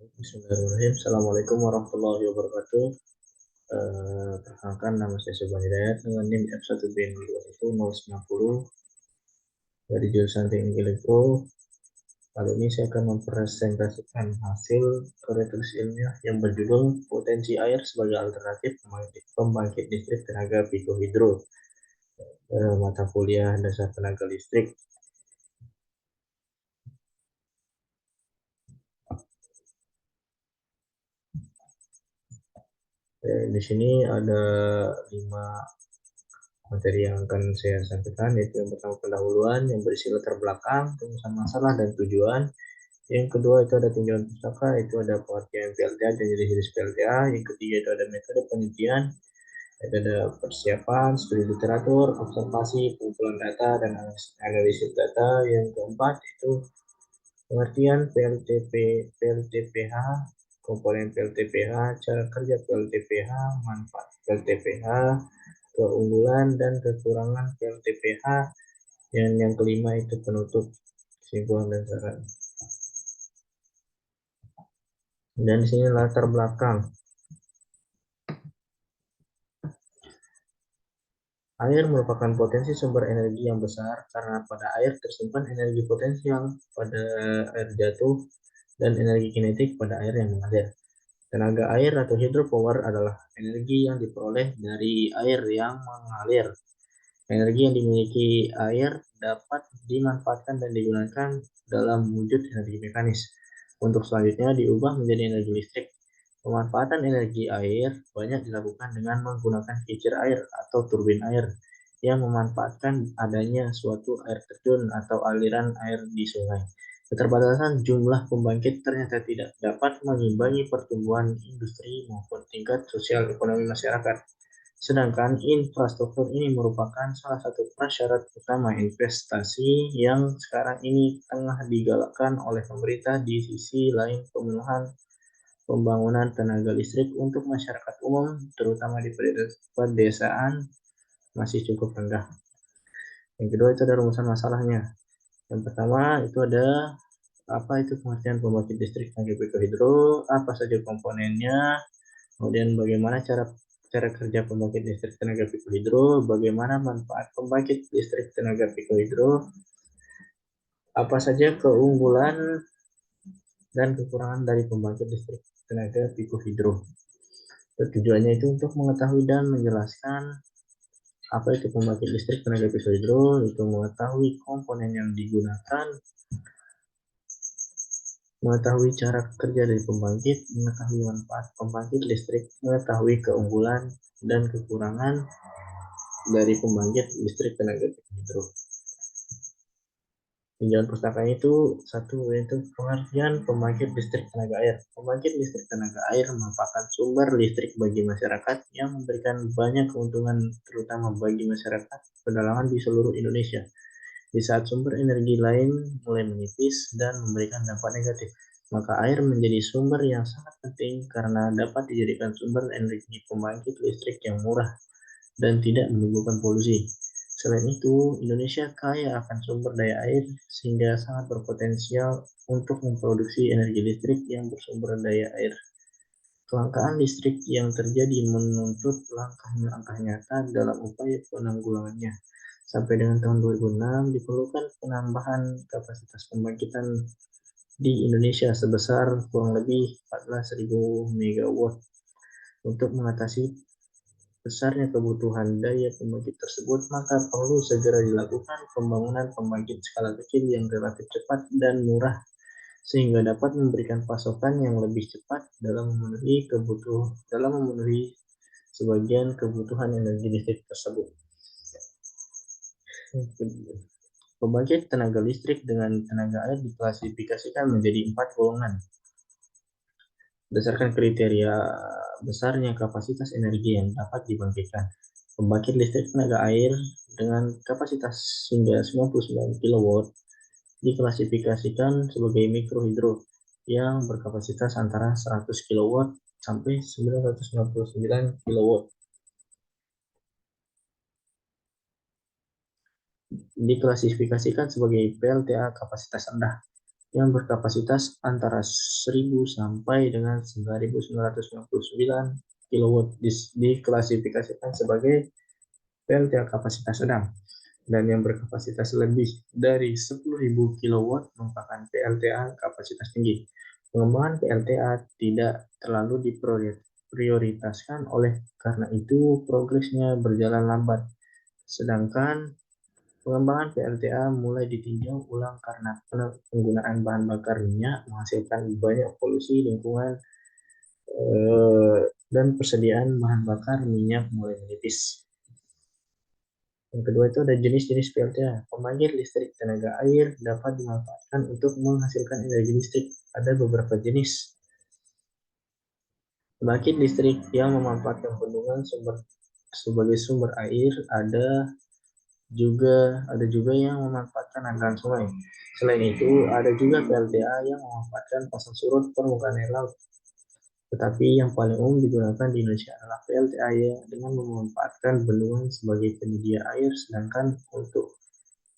Bismillahirrahmanirrahim. Assalamualaikum warahmatullahi wabarakatuh. Perkenalkan, nama saya Subhan Hidayat dengan NIM F1BN21090 dari jurusan Teknik Elektro. Kali ini saya akan mempresentasikan hasil karya tulis ilmiah yang berjudul Potensi Air sebagai Alternatif Pembangkit Listrik Tenaga Pikohidro, mata kuliah Dasar Tenaga Listrik. Di sini ada 5 materi yang akan saya sampaikan, yaitu yang pertama pendahuluan yang berisi latar belakang, rumusan masalah dan tujuan. Yang kedua itu ada tinjauan pustaka, itu ada pengertian PLTA dan jenis-jenis PLTA. Yang ketiga itu ada metode penelitian, itu ada persiapan, studi literatur, observasi, pengumpulan data dan analisis data. Yang keempat itu pengertian PLTP, PLTPH, komponen PLTPH, cara kerja PLTPH, manfaat PLTPH, keunggulan dan kekurangan PLTPH. Yang kelima itu penutup, kesimpulan dan saran. Dan di sini latar belakang. Air merupakan potensi sumber energi yang besar karena pada air tersimpan energi potensial pada air jatuh dan energi kinetik pada air yang mengalir. Tenaga air atau hydropower adalah energi yang diperoleh dari air yang mengalir. Energi yang dimiliki air dapat dimanfaatkan dan digunakan dalam wujud energi mekanis. Untuk selanjutnya diubah menjadi energi listrik. Pemanfaatan energi air banyak dilakukan dengan menggunakan kincir air atau turbin air yang memanfaatkan adanya suatu air terjun atau aliran air di sungai. Keterbatasan jumlah pembangkit ternyata tidak dapat mengimbangi pertumbuhan industri maupun tingkat sosial ekonomi masyarakat. Sedangkan infrastruktur ini merupakan salah satu prasyarat utama investasi yang sekarang ini tengah digalakkan oleh pemerintah. Di sisi lain, pemenuhan pembangunan tenaga listrik untuk masyarakat umum, terutama di pedesaan, masih cukup rendah. Yang kedua itu ada rumusan masalahnya. Yang pertama itu ada apa itu pengertian pembangkit listrik tenaga mikrohidro, apa saja komponennya, kemudian bagaimana cara kerja pembangkit listrik tenaga mikrohidro, bagaimana manfaat pembangkit listrik tenaga mikrohidro, apa saja keunggulan dan kekurangan dari pembangkit listrik tenaga mikrohidro. Tujuannya itu untuk mengetahui dan menjelaskan apa itu pembangkit listrik tenaga mikrohidro, itu mengetahui komponen yang digunakan, mengetahui cara kerja dari pembangkit, mengetahui manfaat pembangkit listrik, mengetahui keunggulan dan kekurangan dari pembangkit listrik tenaga hidro. Tinjauan pustaka itu satu, yaitu pengertian pembangkit listrik tenaga air. Pembangkit listrik tenaga air merupakan sumber listrik bagi masyarakat yang memberikan banyak keuntungan, terutama bagi masyarakat pedalaman di seluruh Indonesia. Di saat sumber energi lain mulai menipis dan memberikan dampak negatif, maka air menjadi sumber yang sangat penting karena dapat dijadikan sumber energi pembangkit listrik yang murah dan tidak menimbulkan polusi. Selain itu, Indonesia kaya akan sumber daya air sehingga sangat berpotensial untuk memproduksi energi listrik yang bersumber daya air. Kelangkaan listrik yang terjadi menuntut langkah-langkah nyata dalam upaya penanggulangannya. Sampai dengan tahun 2006 diperlukan penambahan kapasitas pembangkitan di Indonesia sebesar kurang lebih 14.000 megawatt. Untuk mengatasi besarnya kebutuhan daya pembangkit tersebut, maka perlu segera dilakukan pembangunan pembangkit skala kecil yang relatif cepat dan murah sehingga dapat memberikan pasokan yang lebih cepat dalam memenuhi sebagian kebutuhan energi listrik tersebut. Pembangkit tenaga listrik dengan tenaga air diklasifikasikan menjadi 4 golongan berdasarkan kriteria besarnya kapasitas energi yang dapat dibangkitkan. Pembangkit listrik tenaga air dengan kapasitas hingga 99 kW diklasifikasikan sebagai mikrohidro yang berkapasitas antara 100 kW sampai 999 kW. Diklasifikasikan sebagai PLTA kapasitas rendah yang berkapasitas antara 1000 sampai dengan 9999 kW diklasifikasikan sebagai PLTA kapasitas sedang, dan yang berkapasitas lebih dari 10.000 kW merupakan PLTA kapasitas tinggi. Pengembangan PLTA tidak terlalu diprioritaskan, oleh karena itu progresnya berjalan lambat. Sedangkan pengembangan PLTA mulai ditinjau ulang karena penggunaan bahan bakar minyak menghasilkan banyak polusi lingkungan, dan persediaan bahan bakar minyak mulai menipis. Yang kedua itu ada jenis-jenis PLTA. Pembangkit listrik tenaga air dapat dimanfaatkan untuk menghasilkan energi listrik. Ada beberapa jenis. Pembangkit listrik yang memanfaatkan bendungan sebagai sumber air, ada juga yang memanfaatkan aliran sungai. Selain itu, ada juga PLTA yang memanfaatkan pasang surut permukaan air laut. Tetapi yang paling umum digunakan di Indonesia adalah PLTA dengan memanfaatkan bendungan sebagai penyedia air, sedangkan untuk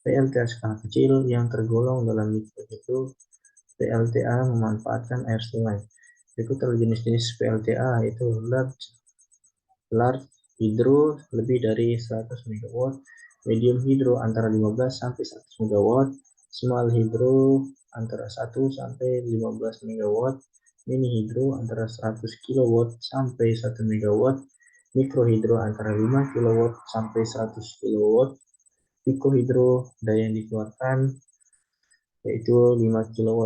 PLTA skala kecil yang tergolong dalam mikro itu PLTA memanfaatkan air sungai. Berikut adalah jenis-jenis PLTA, yaitu large hydro lebih dari 100 MW, medium hydro antara 15 sampai 100 MW, small hydro antara 1 sampai 15 MW, mini hydro antara 100 kW sampai 1 MW, mikro hydro antara 5 kW sampai 100 kW, pico hydro daya yang dikeluarkan yaitu 5 kW.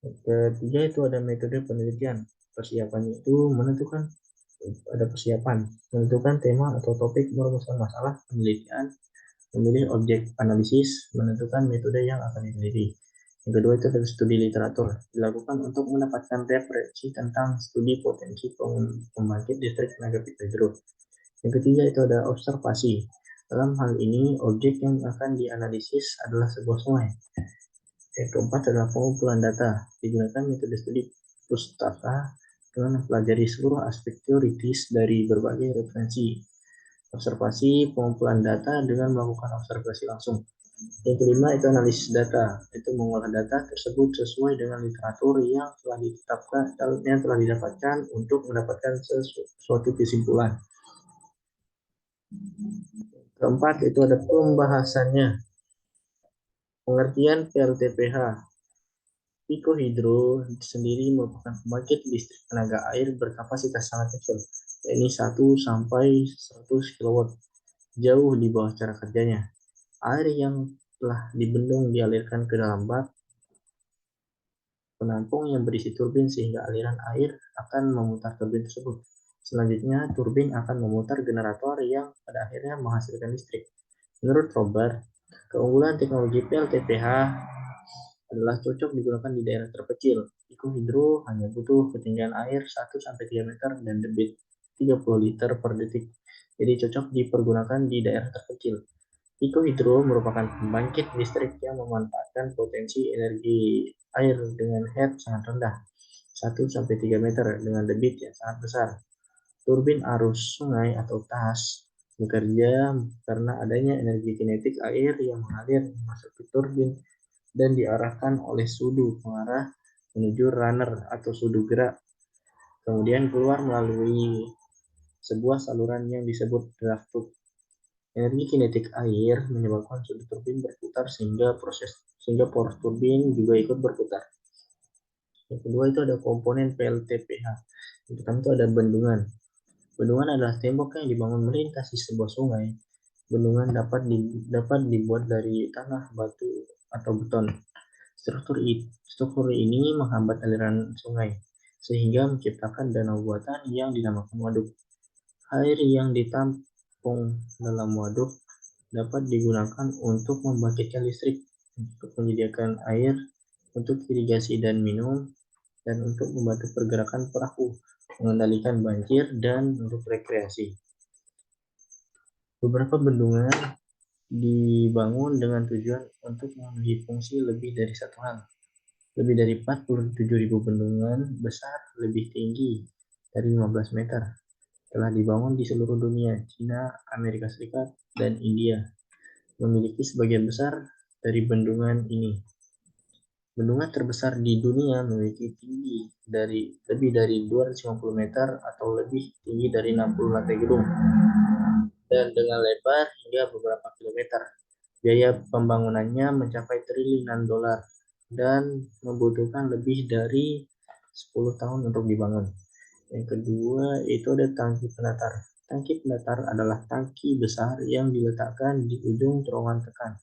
Ketiga itu ada metode penelitian. Persiapannya itu menentukan tema atau topik, merumuskan masalah penelitian, memilih objek analisis, menentukan metode yang akan diteliti. Yang kedua itu adalah studi literatur, dilakukan untuk mendapatkan referensi tentang studi potensi pembangkit listrik tenaga hidro. Yang ketiga itu ada observasi. Dalam hal ini, objek yang akan dianalisis adalah sebuah sungai. Yang keempat adalah pengumpulan data. Digunakan metode studi pustaka dengan mempelajari seluruh aspek teoritis dari berbagai referensi. Observasi pengumpulan data dengan melakukan observasi langsung. Yang kelima itu analisis data, itu mengolah data tersebut sesuai dengan literatur yang telah didapatkan untuk mendapatkan suatu kesimpulan. Keempat itu ada pembahasannya. Pengertian PLTPH. Pico hydro sendiri merupakan pembangkit listrik tenaga air berkapasitas sangat kecil, yakni 1 sampai 100 kW, jauh di bawah cara kerjanya. Air yang telah dibendung dialirkan ke dalam bak penampung yang berisi turbin, sehingga aliran air akan memutar turbin tersebut. Selanjutnya, turbin akan memutar generator yang pada akhirnya menghasilkan listrik. Menurut Robert, keunggulan teknologi PLTPH adalah cocok digunakan di daerah terpencil. Pico hydro hanya butuh ketinggian air 1-3 meter dan debit 30 liter per detik. Jadi cocok dipergunakan di daerah terpencil. Pico hydro merupakan pembangkit listrik yang memanfaatkan potensi energi air dengan head sangat rendah, 1-3 meter, dengan debit yang sangat besar. Turbin arus sungai atau TAS bekerja karena adanya energi kinetik air yang mengalir masuk ke turbin dan diarahkan oleh sudu pengarah menuju runner atau sudu gerak, kemudian keluar melalui sebuah saluran yang disebut draft tube. Energi kinetik air menyebabkan sudu turbin berputar sehingga poros turbin juga ikut berputar. Yang kedua itu ada komponen PLTPH. Yang pertama itu ada bendungan. Bendungan adalah tembok yang dibangun melintasi sebuah sungai. Bendungan dapat dibuat dari tanah, batu, atau beton. Struktur ini menghambat aliran sungai, sehingga menciptakan danau buatan yang dinamakan waduk. Air yang ditampung dalam waduk dapat digunakan untuk membangkitkan listrik, untuk menyediakan air untuk irigasi dan minum, dan untuk membantu pergerakan perahu, mengendalikan banjir, dan untuk rekreasi. Beberapa bendungan dibangun dengan tujuan untuk memenuhi fungsi lebih dari satu hal. Lebih dari 47.000 bendungan besar lebih tinggi dari 15 meter telah dibangun di seluruh dunia. China, Amerika Serikat, dan India memiliki sebagian besar dari bendungan ini. Bendungan terbesar di dunia memiliki tinggi lebih dari 250 meter atau lebih tinggi dari 60 lantai gedung dan dengan lebar hingga beberapa kilometer. Biaya pembangunannya mencapai triliunan dolar dan membutuhkan lebih dari 10 tahun untuk dibangun. Yang kedua itu ada tangki pendatar. Tangki pendatar adalah tangki besar yang diletakkan di ujung terowongan tekan.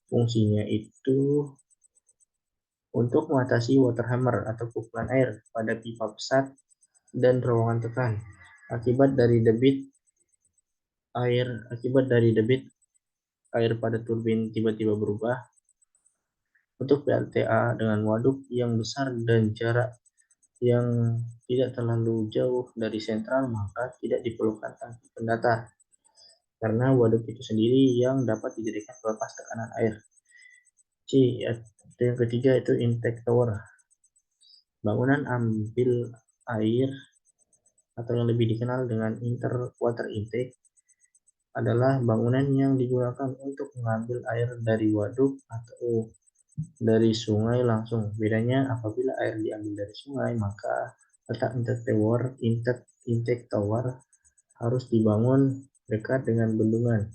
Fungsinya itu untuk mengatasi water hammer atau pukulan air pada pipa pesat dan terowongan tekan akibat dari debit air pada turbin tiba-tiba berubah. Untuk PLTA dengan waduk yang besar dan jarak yang tidak terlalu jauh dari sentral, maka tidak diperlukan tangki pendatar karena waduk itu sendiri yang dapat dijadikan pelepas tekanan air. Yang ketiga itu intake tower. Bangunan ambil air atau yang lebih dikenal dengan water intake adalah bangunan yang digunakan untuk mengambil air dari waduk atau dari sungai langsung. Bedanya apabila air diambil dari sungai, maka letak intake tower harus dibangun dekat dengan bendungan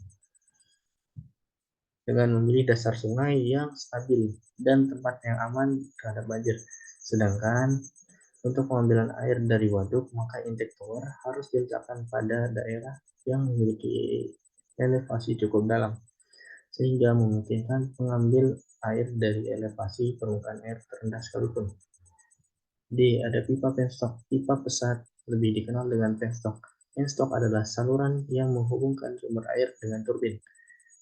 dengan memilih dasar sungai yang stabil dan tempat yang aman terhadap banjir. Sedangkan untuk pengambilan air dari waduk, maka intake tower harus diletakkan pada daerah yang memiliki elevasi cukup dalam, sehingga memungkinkan pengambil air dari elevasi permukaan air terendah sekalipun. D. Ada pipa penstock. Pipa pesat lebih dikenal dengan penstock. Penstock adalah saluran yang menghubungkan sumber air dengan turbin.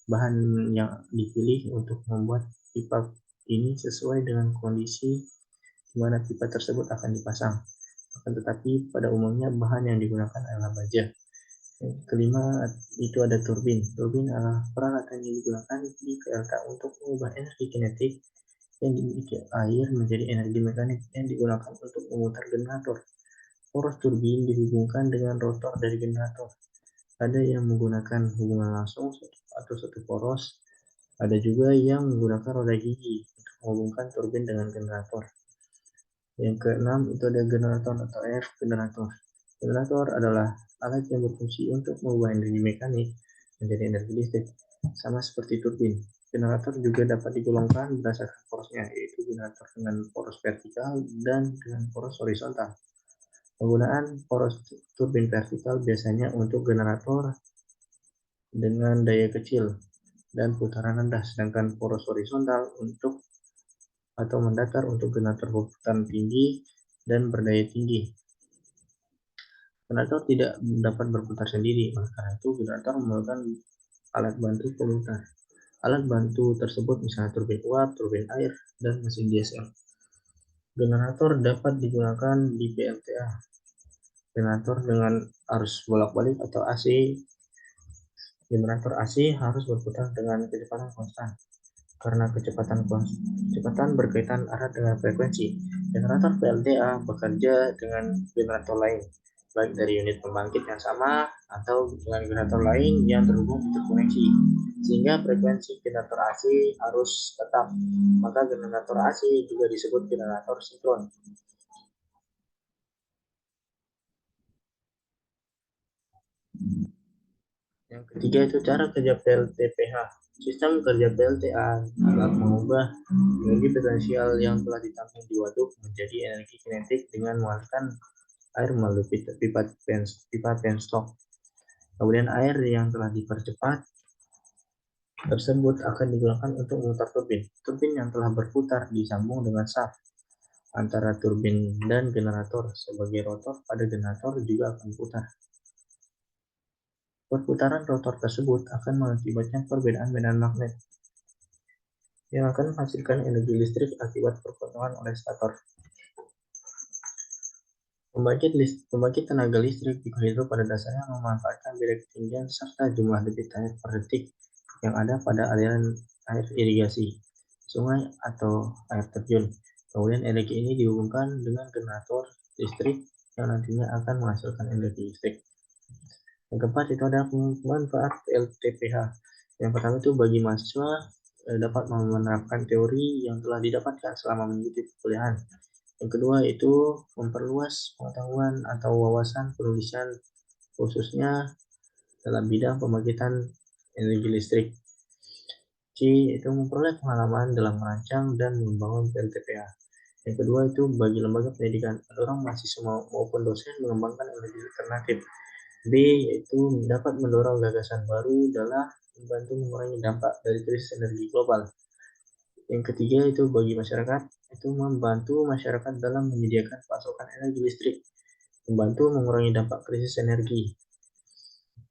Bahan yang dipilih untuk membuat pipa ini sesuai dengan kondisi di mana pipa tersebut akan dipasang. Akan tetapi pada umumnya bahan yang digunakan adalah baja. Yang kelima itu ada turbin. Turbin adalah peralatan yang digunakan di PLTA untuk mengubah energi kinetik yang dimiliki air menjadi energi mekanik yang digunakan untuk memutar generator. Poros turbin dihubungkan dengan rotor dari generator. Ada yang menggunakan hubungan langsung atau satu poros. Ada juga yang menggunakan roda gigi untuk menghubungkan turbin dengan generator. Yang keenam itu ada generator atau generator. Generator adalah alat yang berfungsi untuk mengubah energi mekanik menjadi energi listrik, sama seperti turbin. Generator juga dapat digolongkan berdasarkan porosnya, yaitu generator dengan poros vertikal dan dengan poros horizontal. Penggunaan poros turbin vertikal biasanya untuk generator dengan daya kecil dan putaran rendah, sedangkan poros horizontal untuk atau mendatar untuk generator berputaran tinggi dan berdaya tinggi. Generator tidak dapat berputar sendiri, oleh karena itu generator memerlukan alat bantu pemutar. Alat bantu tersebut misalnya turbin uap, turbin air, dan mesin diesel. Generator dapat digunakan di PLTA. Generator dengan arus bolak-balik atau AC. Generator AC harus berputar dengan kecepatan konstan. Karena kecepatan berkaitan erat dengan frekuensi. Generator PLTA bekerja dengan generator lain, baik dari unit pembangkit yang sama atau dengan generator lain yang terhubung interkoneksi, sehingga frekuensi generator AC harus tetap. Maka generator AC juga disebut generator sinkron. Yang ketiga itu cara kerja PLTPH. Sistem kerja PLTA adalah mengubah energi potensial yang telah ditampung di waduk menjadi energi kinetik dengan mengalirkan air melalui pipa penstock. Kemudian air yang telah dipercepat tersebut akan digunakan untuk memutar turbin. Turbin yang telah berputar disambung dengan shaft antara turbin dan generator. Sebagai rotor pada generator juga akan putar. Perputaran rotor tersebut akan mengakibatkan perbedaan medan magnet yang akan menghasilkan energi listrik akibat perputaran oleh stator. Pembangkit tenaga listrik juga hidup pada dasarnya memanfaatkan beda ketinggian serta jumlah debit air per detik yang ada pada aliran air irigasi, sungai, atau air terjun. Kemudian energi ini dihubungkan dengan generator listrik yang nantinya akan menghasilkan energi listrik. Yang keempat itu ada manfaat LTPH. Yang pertama itu bagi mahasiswa dapat menerapkan teori yang telah didapatkan selama mengikuti perkuliahan. Yang kedua itu memperluas pengetahuan atau wawasan penulisan khususnya dalam bidang pembangkitan energi listrik. C itu memperoleh pengalaman dalam merancang dan membangun PLTPA. Yang kedua itu bagi lembaga pendidikan, mendorong mahasiswa maupun dosen mengembangkan energi alternatif. B yaitu dapat mendorong gagasan baru dalam membantu mengurangi dampak dari krisis energi global. Yang ketiga itu bagi masyarakat, itu membantu masyarakat dalam menyediakan pasokan energi listrik, membantu mengurangi dampak krisis energi.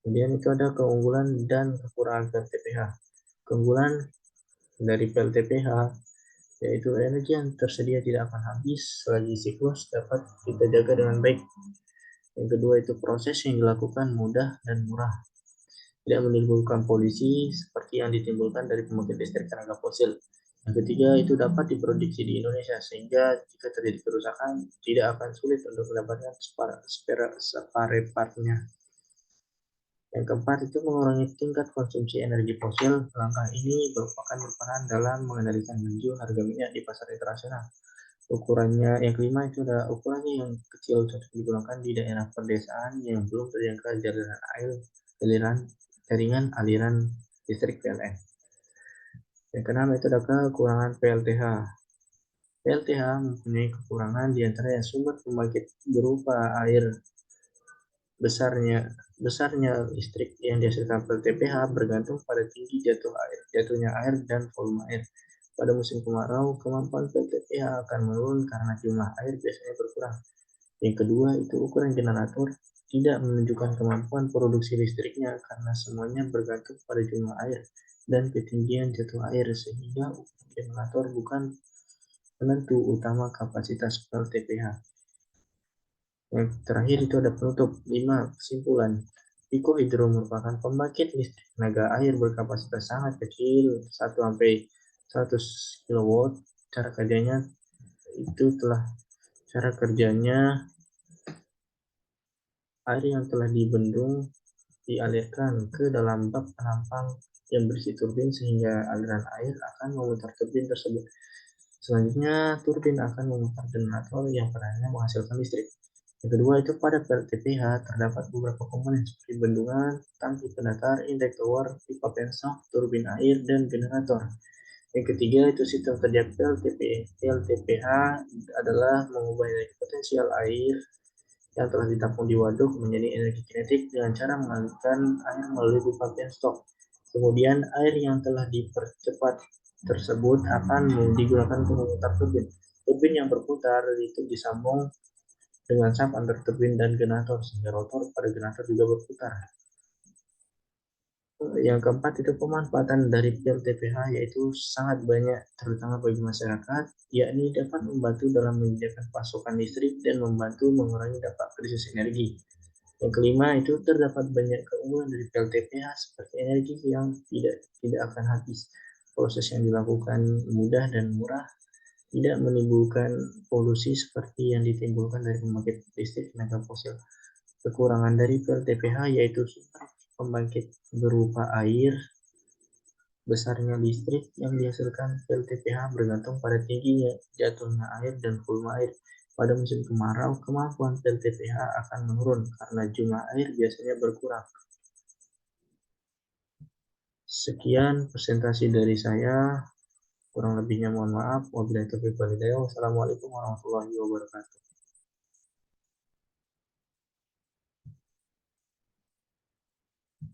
Kemudian itu ada keunggulan dan kekurangan PLTPH. Keunggulan dari PLTPH yaitu energi yang tersedia tidak akan habis selagi siklus dapat kita jaga dengan baik. Yang kedua itu proses yang dilakukan mudah dan murah, tidak menimbulkan polusi seperti yang ditimbulkan dari pembangkit listrik tenaga fosil. Yang ketiga itu dapat diproduksi di Indonesia sehingga jika terjadi kerusakan tidak akan sulit untuk mendapatkan spare partnya. Yang keempat itu mengurangi tingkat konsumsi energi fosil. Langkah ini merupakan berperan dalam mengendalikan laju harga minyak di pasar internasional. Ukurannya yang kelima itu ada ukurannya yang kecil cocok digunakan di daerah pedesaan yang belum terjangkau jaringan aliran listrik PLN. Yang keenam itu ada kekurangan PLTH. PLTH mempunyai kekurangan di antaranya sumber pembangkit berupa air. Besarnya listrik yang dihasilkan PLTPH bergantung pada tinggi jatuhnya air dan volume air. Pada musim kemarau, kemampuan PLTPH akan menurun karena jumlah air biasanya berkurang. Yang kedua itu ukuran generator tidak menunjukkan kemampuan produksi listriknya karena semuanya bergantung pada jumlah air dan ketinggian jatuh air sehingga ukuran generator bukan penentu utama kapasitas PLTPH. Yang terakhir itu ada penutup 5. Kesimpulan, Pikohidro merupakan pembangkit listrik tenaga air berkapasitas sangat kecil 1 sampai 100 kW. Cara kerjanya itu cara kerjanya air yang telah dibendung dialirkan ke dalam bak penampang yang berisi turbin sehingga aliran air akan memutar turbin tersebut. Selanjutnya, turbin akan memutar generator yang perannya menghasilkan listrik. Yang kedua itu pada PLTPH terdapat beberapa komponen seperti bendungan, tangki pendatar, intek tower, pipa pensok, turbin air, dan generator. Yang ketiga itu sistem kerja PLTPH adalah mengubah energi potensial air yang telah ditampung di waduk menjadi energi kinetik dengan cara mengalirkan air melalui pipa penstok. Kemudian air yang telah dipercepat tersebut akan digunakan untuk memutar turbin. Turbin yang berputar itu disambung dengan sap antar turbin dan generator sehingga rotor pada generator juga berputar. Yang keempat itu pemanfaatan dari PLTPH yaitu sangat banyak terutama bagi masyarakat, yakni dapat membantu dalam menyediakan pasokan listrik dan membantu mengurangi dampak krisis energi. Yang kelima itu terdapat banyak keunggulan dari PLTPH seperti energi yang tidak akan habis. Proses yang dilakukan mudah dan murah, tidak menimbulkan polusi seperti yang ditimbulkan dari pembangkit listrik tenaga fosil. Kekurangan dari PLTPH yaitu sumber pembangkit berupa air, besarnya listrik yang dihasilkan PLTPH bergantung pada tingginya jatuhnya air dan volume air. Pada musim kemarau, kemampuan PLTPH akan menurun karena jumlah air biasanya berkurang. Sekian presentasi dari saya. Kurang lebihnya mohon maaf. Wabillahi taufiq wal hidayah. Wassalamualaikum warahmatullahi wabarakatuh.